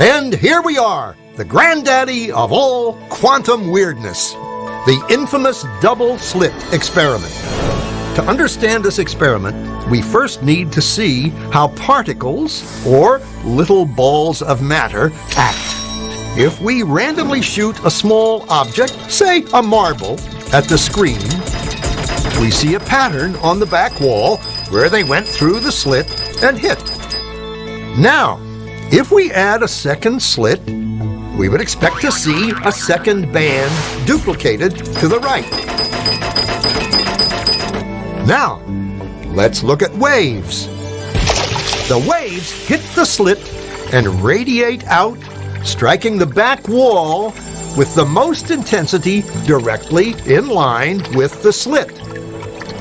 And here we are, the granddaddy of all quantum weirdness, the infamous double-slit experiment. To understand this experiment, we first need to see how particles, or little balls of matter, act. If we randomly shoot a small object, say a marble, at the screen, we see a pattern on the back wall where they went through the slit and hit. Now, if we add a second slit, we would expect to see a second band duplicated to the right. Now, let's look at waves. The waves hit the slit and radiate out, striking the back wall with the most intensity directly in line with the slit.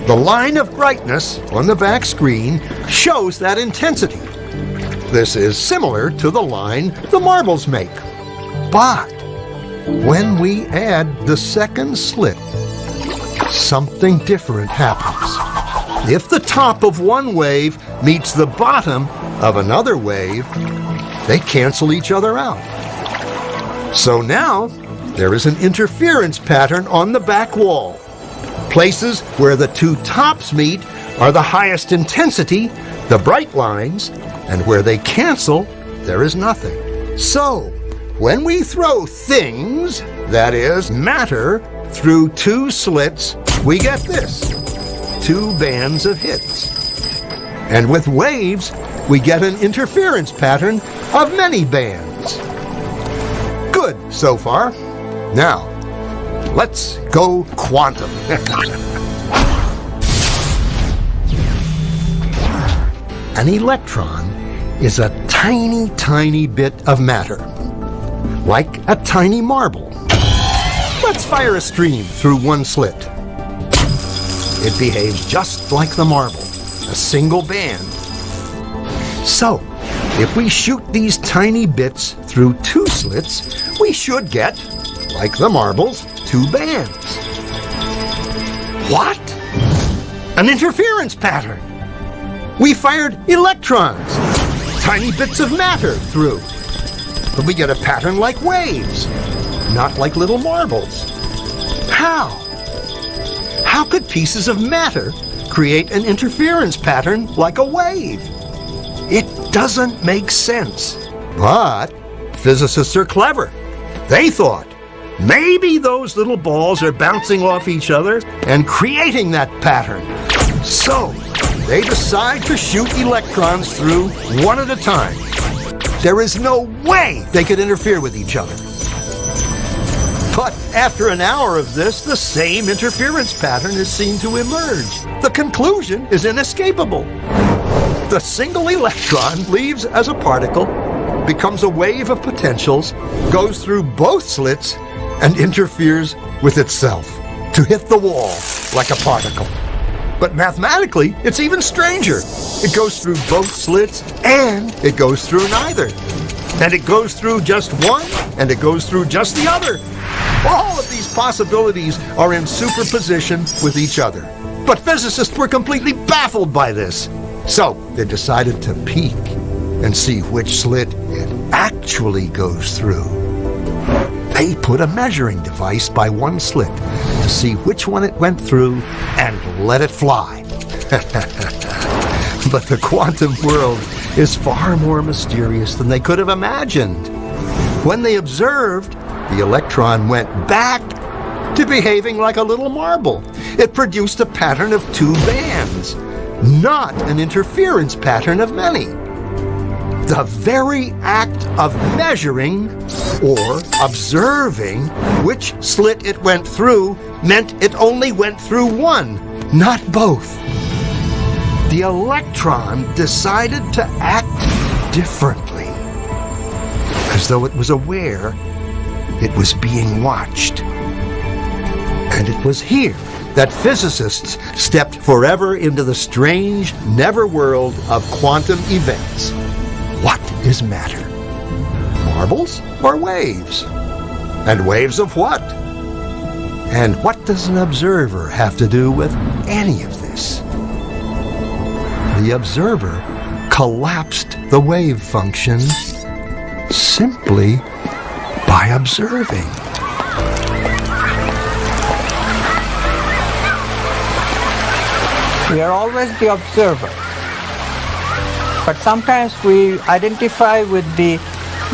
The line of brightness on the back screen shows that intensity. This is similar to the line the marbles make. But when we add the second slit, something different happens. If the top of one wave meets the bottom of another wave, they cancel each other out. So now there is an interference pattern on the back wall. Places where the two tops meet are the highest intensity, the bright lines, and where they cancel, there is nothing. So, when we throw things, that is, matter, through two slits, we get this, two bands of hits. And with waves, we get an interference pattern of many bands. Good so far. Now, let's go quantum. An electron is a tiny, tiny bit of matter, like a tiny marble. Let's fire a stream through one slit. It behaves just like the marble, a single band. So, if we shoot these tiny bits through two slits, we should get, like the marbles, two bands. What? An interference pattern. We fired electrons, tiny bits of matter through. But we get a pattern like waves, not like little marbles. How? How could pieces of matter create an interference pattern like a wave? It doesn't make sense. But physicists are clever. They thought, maybe those little balls are bouncing off each other and creating that pattern. So, they decide to shoot electrons through one at a time. There is no way they could interfere with each other. But after an hour of this, the same interference pattern is seen to emerge. The conclusion is inescapable. The single electron leaves as a particle, becomes a wave of potentials, goes through both slits, and interferes with itself to hit the wall like a particle. But mathematically, it's even stranger. It goes through both slits, and it goes through neither. And it goes through just one, and it goes through just the other. All of these possibilities are in superposition with each other. But physicists were completely baffled by this. So they decided to peek and see which slit it actually goes through. They put a measuring device by one slit to see which one it went through and let it fly. But the quantum world is far more mysterious than they could have imagined. When they observed, the electron went back to behaving like a little marble. It produced a pattern of two bands, not an interference pattern of many. The very act of measuring or observing which slit it went through meant it only went through one, not both. The electron decided to act differently, as though it was aware it was being watched. And it was here that physicists stepped forever into the strange, never world of quantum events. What is matter? Marbles or waves? And waves of what? And what does an observer have to do with any of this? The observer collapsed the wave function simply by observing. We are always the observer. But sometimes we identify with the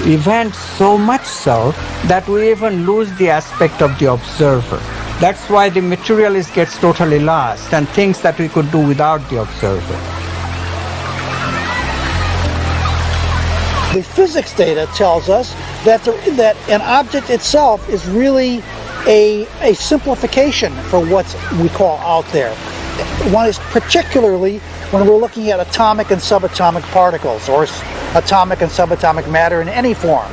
event so much so that we even lose the aspect of the observer. That's why the materialist gets totally lost and thinks that we could do without the observer. The physics data tells us that an object itself is really a simplification for what we call out there. One is particularly when we're looking at atomic and subatomic particles, or atomic and subatomic matter in any form.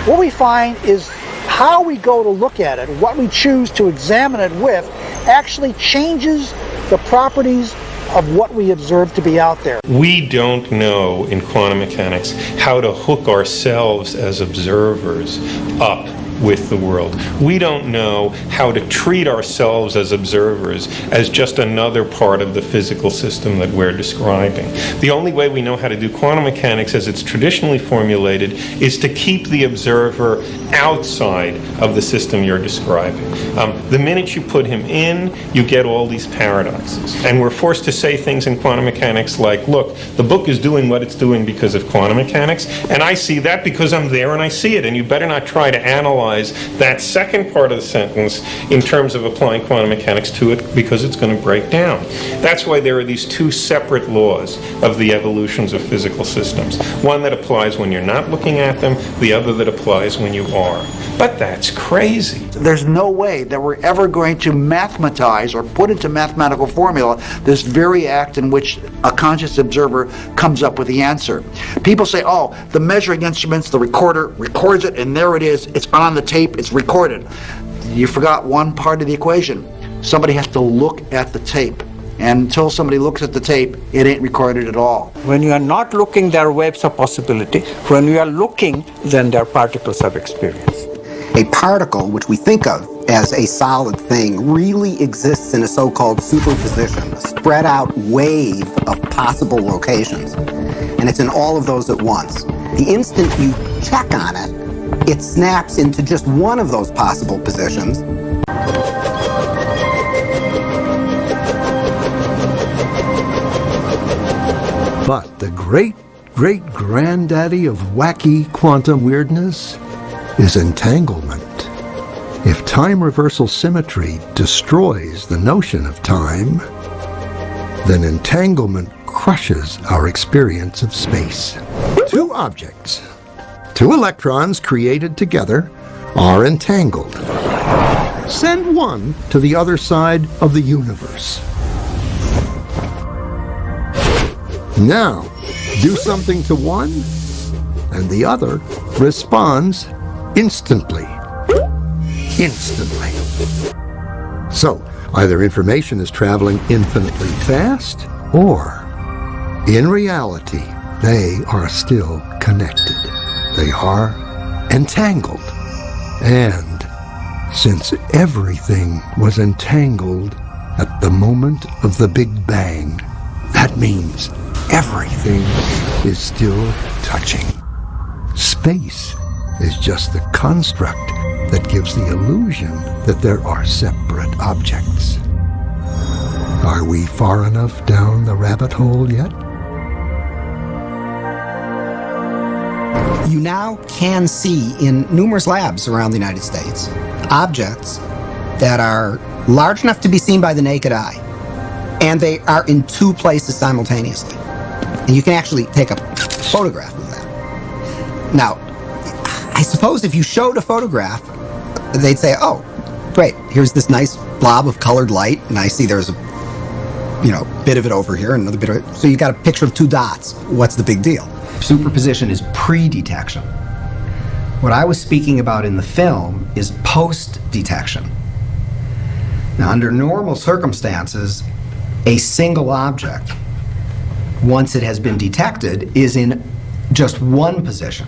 What we find is how we go to look at it, what we choose to examine it with, actually changes the properties of what we observe to be out there. We don't know in quantum mechanics how to hook ourselves as observers up with the world. We don't know how to treat ourselves as observers as just another part of the physical system that we're describing. The only way we know how to do quantum mechanics as it's traditionally formulated is to keep the observer outside of the system you're describing. The minute you put him in, you get all these paradoxes. And we're forced to say things in quantum mechanics like, look, the book is doing what it's doing because of quantum mechanics, and I see that because I'm there and I see it, and you better not try to analyze that second part of the sentence in terms of applying quantum mechanics to it, because it's going to break down. That's why there are these two separate laws of the evolutions of physical systems. One that applies when you're not looking at them, the other that applies when you are. But that's crazy. There's no way that we're ever going to mathematize or put into mathematical formula this very act in which a conscious observer comes up with the answer. People say, oh, the measuring instruments, the recorder records it, and there it is, it's on the tape, it's recorded. You forgot one part of the equation. Somebody has to look at the tape. And until somebody looks at the tape, it ain't recorded at all. When you are not looking, there are waves of possibility. When you are looking, then there are particles of experience. A particle, which we think of as a solid thing, really exists in a so-called superposition, a spread out wave of possible locations. And it's in all of those at once. The instant you check on it, it snaps into just one of those possible positions. But the great-great-granddaddy of wacky quantum weirdness is entanglement. If time reversal symmetry destroys the notion of time, then entanglement crushes our experience of space. Two objects, two electrons created together, are entangled. Send one to the other side of the universe. Now, do something to one, and the other responds instantly. Instantly. So, either information is traveling infinitely fast, or, in reality, they are still connected. They are entangled. And, since everything was entangled at the moment of the Big Bang, that means everything is still touching. Space is just the construct that gives the illusion that there are separate objects. Are we far enough down the rabbit hole yet? You now can see in numerous labs around the United States objects that are large enough to be seen by the naked eye, and they are in two places simultaneously. And you can actually take a photograph of that. Now, I suppose if you showed a photograph, they'd say, oh, great, here's this nice blob of colored light, and I see there's a bit of it over here, and another bit of it. So you got a picture of two dots. What's the big deal? Superposition is pre-detection. What I was speaking about in the film is post-detection. Now, under normal circumstances, a single object, once it has been detected, is in just one position.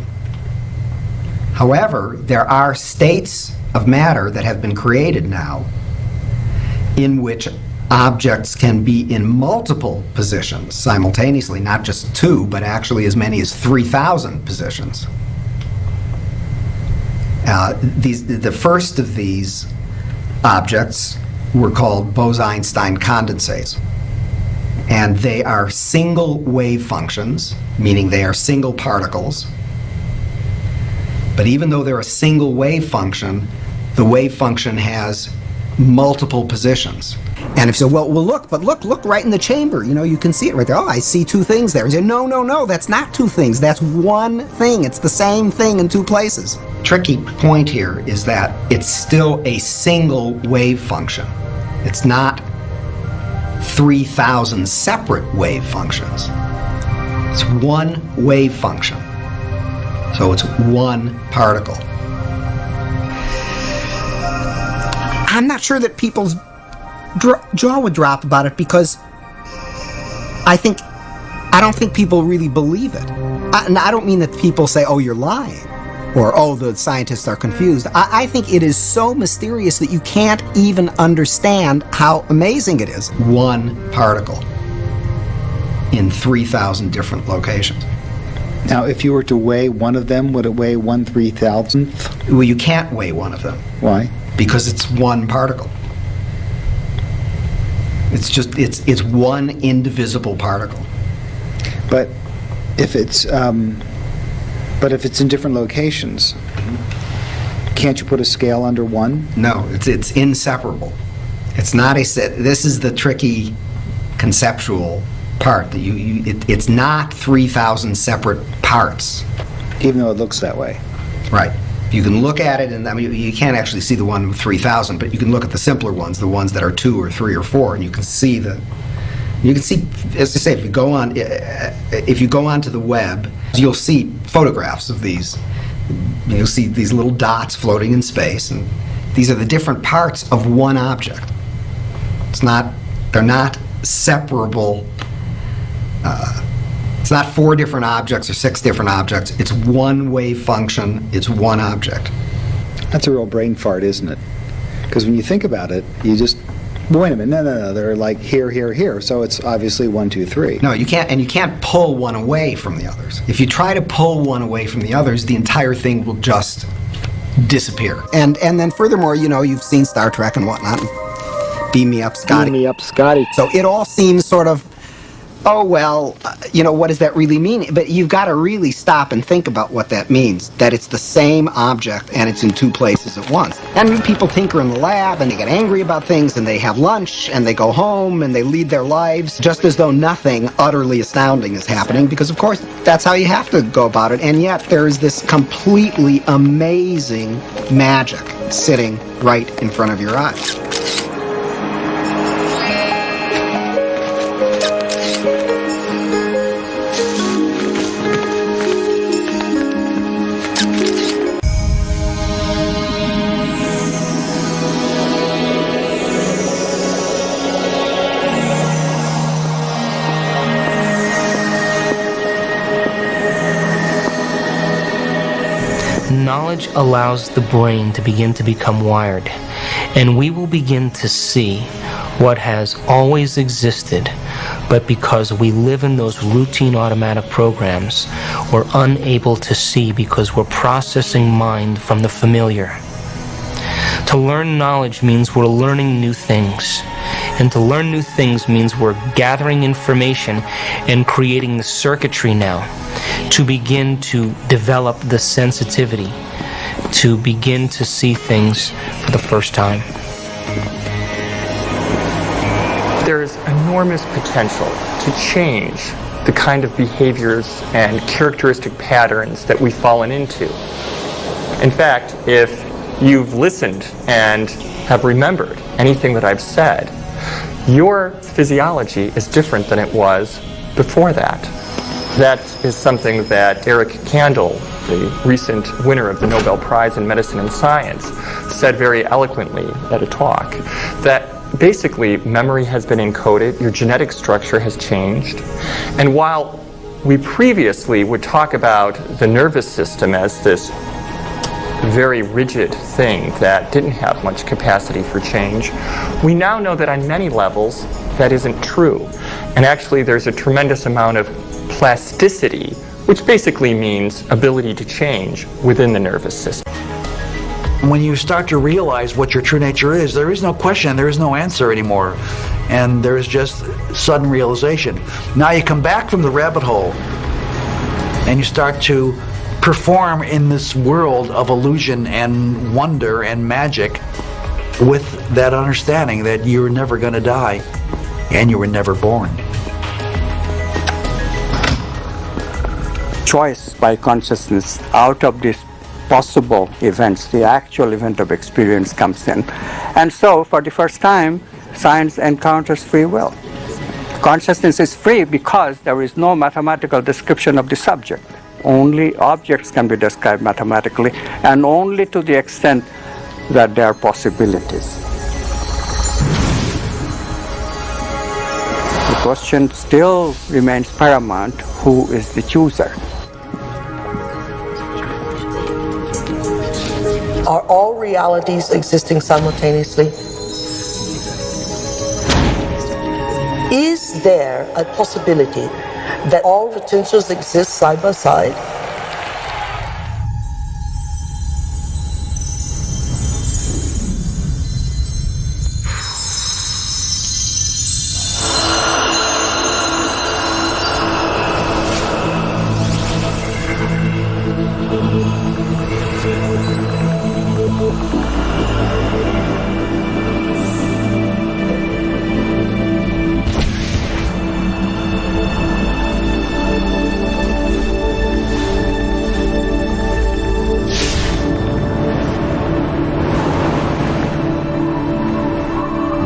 However, there are states of matter that have been created now in which objects can be in multiple positions simultaneously, not just two, but actually as many as 3,000 positions. The first of these objects were called Bose-Einstein condensates. And they are single wave functions, meaning they are single particles. But even though they're a single wave function, the wave function has multiple positions. And if you say, well, look right in the chamber. You know, you can see it right there. Oh, I see two things there. And you say, no, that's not two things. That's one thing. It's the same thing in two places. Tricky point here is that it's still a single wave function. It's not 3,000 separate wave functions. It's one wave function. So it's one particle. I'm not sure that people's jaw would drop about it, because I don't think people really believe it. And I don't mean that people say, oh, you're lying, or oh, the scientists are confused. I think it is so mysterious that you can't even understand how amazing it is. One particle in 3,000 different locations. Now, if you were to weigh one of them, would it weigh 1/3000th? Well, you can't weigh one of them. Why? Because it's one particle. It's one indivisible particle. But if it's in different locations, can't you put a scale under one? No, it's inseparable. It's not a set. This is the tricky conceptual part, that it's not 3,000 separate parts. Even though it looks that way. Right. You can look at it, and I mean, you can't actually see the one with 3,000, but you can look at the simpler ones, the ones that are 2 or 3 or 4, and you can see, as I say, if you go onto the web, you'll see photographs of these. You'll see these little dots floating in space, and these are the different parts of one object. They're not separable. It's not 4 different objects or 6 different objects. It's one wave function. It's one object. That's a real brain fart, isn't it? Because when you think about it, you just, wait a minute, no, they're like here, here, here. So it's obviously 1, 2, 3. No, you can't, and you can't pull one away from the others. If you try to pull one away from the others, the entire thing will just disappear. And then furthermore, you know, you've seen Star Trek and whatnot. Beam me up, Scotty. Beam me up, Scotty. So it all seems sort of, oh, well, you know, what does that really mean? But you've got to really stop and think about what that means, that it's the same object and it's in 2 places at once. And people tinker in the lab and they get angry about things and they have lunch and they go home and they lead their lives just as though nothing utterly astounding is happening, because, of course, that's how you have to go about it. And yet there is this completely amazing magic sitting right in front of your eyes. Knowledge allows the brain to begin to become wired, and we will begin to see what has always existed, but because we live in those routine automatic programs, we're unable to see because we're processing mind from the familiar. To learn knowledge means we're learning new things. And to learn new things means we're gathering information and creating the circuitry now to begin to develop the sensitivity, to begin to see things for the first time. There's enormous potential to change the kind of behaviors and characteristic patterns that we've fallen into. In fact, if you've listened and have remembered anything that I've said, your physiology is different than it was before that. That is something that Eric Kandel, the recent winner of the Nobel Prize in Medicine and Science, said very eloquently at a talk, that basically memory has been encoded, your genetic structure has changed, and while we previously would talk about the nervous system as this very rigid thing that didn't have much capacity for change, we now know that on many levels that isn't true. And actually there's a tremendous amount of plasticity, which basically means ability to change within the nervous system. When you start to realize what your true nature is, there is no question, there is no answer anymore. And there is just sudden realization. Now you come back from the rabbit hole and you start to perform in this world of illusion and wonder and magic with that understanding that you're never going to die and you were never born. Choice by consciousness out of these possible events, the actual event of experience comes in. And so, for the first time, science encounters free will. Consciousness is free because there is no mathematical description of the subject. Only objects can be described mathematically, and only to the extent that there are possibilities. The question still remains paramount: who is the chooser? Are all realities existing simultaneously? Is there a possibility that all potentials exist side by side?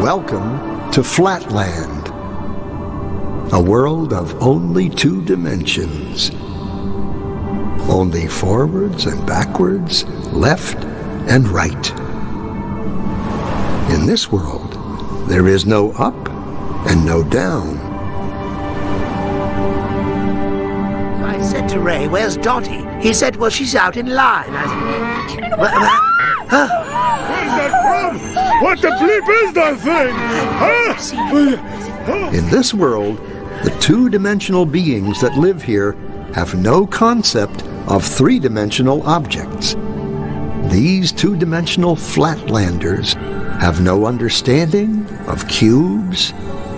Welcome to Flatland, a world of only 2 dimensions. Only forwards and backwards, left and right. In this world, there is no up and no down. I said to Ray, "Where's Dottie?" He said, "Well, she's out in line." I said, Where's that from? What the bleep is that thing? In this world, the 2-dimensional beings that live here have no concept of 3-dimensional objects. These 2-dimensional flatlanders have no understanding of cubes,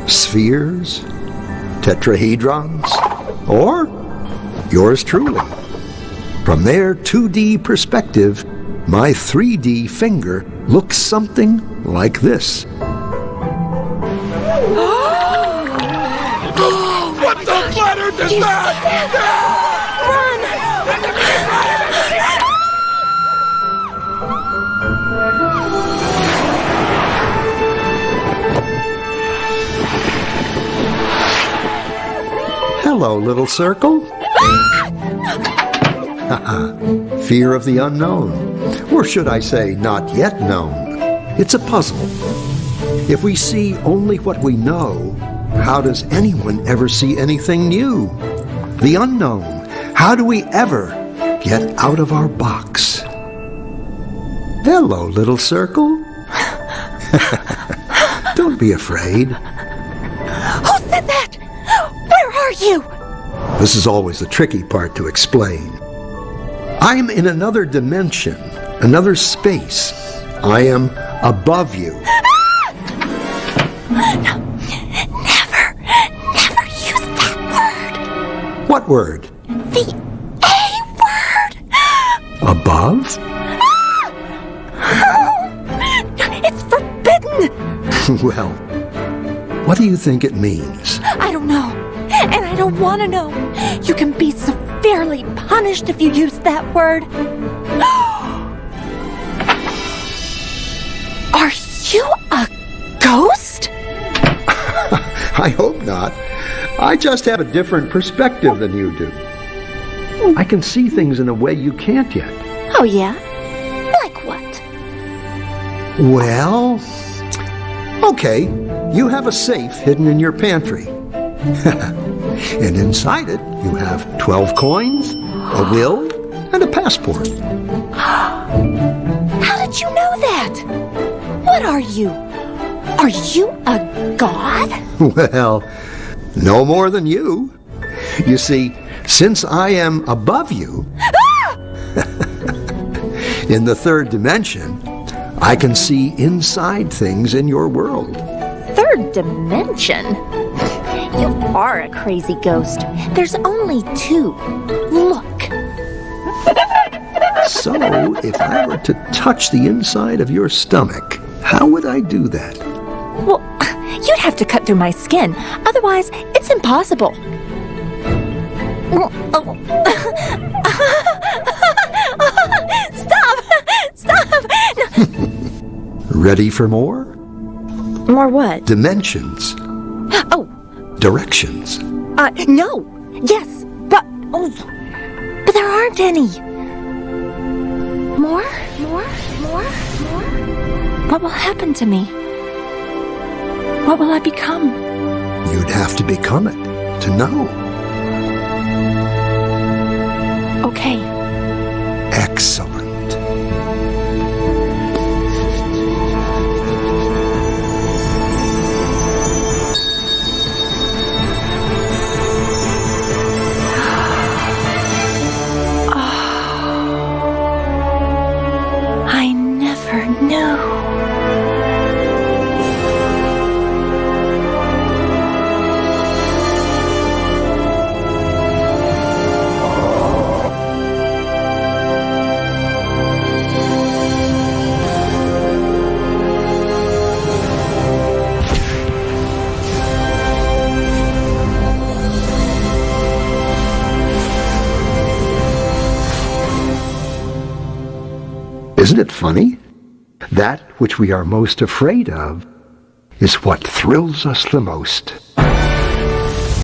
spheres, tetrahedrons, or yours truly. From their 2D perspective, my 3D finger looks something like this. What the bladder does that? Hello, little circle. Fear of the unknown. Or should I say, not yet known. It's a puzzle. If we see only what we know, how does anyone ever see anything new? The unknown. How do we ever get out of our box? Hello, little circle. Don't be afraid. Who said that? Where are you? This is always the tricky part to explain. I'm in another dimension, another space. I am above you. No, never use that word. What word? The A word. Above? It's forbidden. Well, what do you think it means? I don't know, and I don't want to know. You can be severely punished if you use that word. Are you a ghost? I hope not. I just have a different perspective than you do. I can see things in a way you can't yet. Oh, yeah? Like what? Well, okay, you have a safe hidden in your pantry. And inside it, you have 12 coins, a will, and a passport. How did you know that? What are you? Are you a god? Well, no more than you. You see, since I am above you, In the third dimension, I can see inside things in your world. Third dimension? You are a crazy ghost. There's only two. Look. So, if I were to touch the inside of your stomach, how would I do that? Well, you'd have to cut through my skin. Otherwise, it's impossible. Stop! Stop! Ready for more? More what? Dimensions. Oh. Directions. No. Yes, but there aren't any. More? What will happen to me? What will I become? You'd have to become it to know. Okay. Excellent. I never knew. Isn't it funny? That which we are most afraid of is what thrills us the most.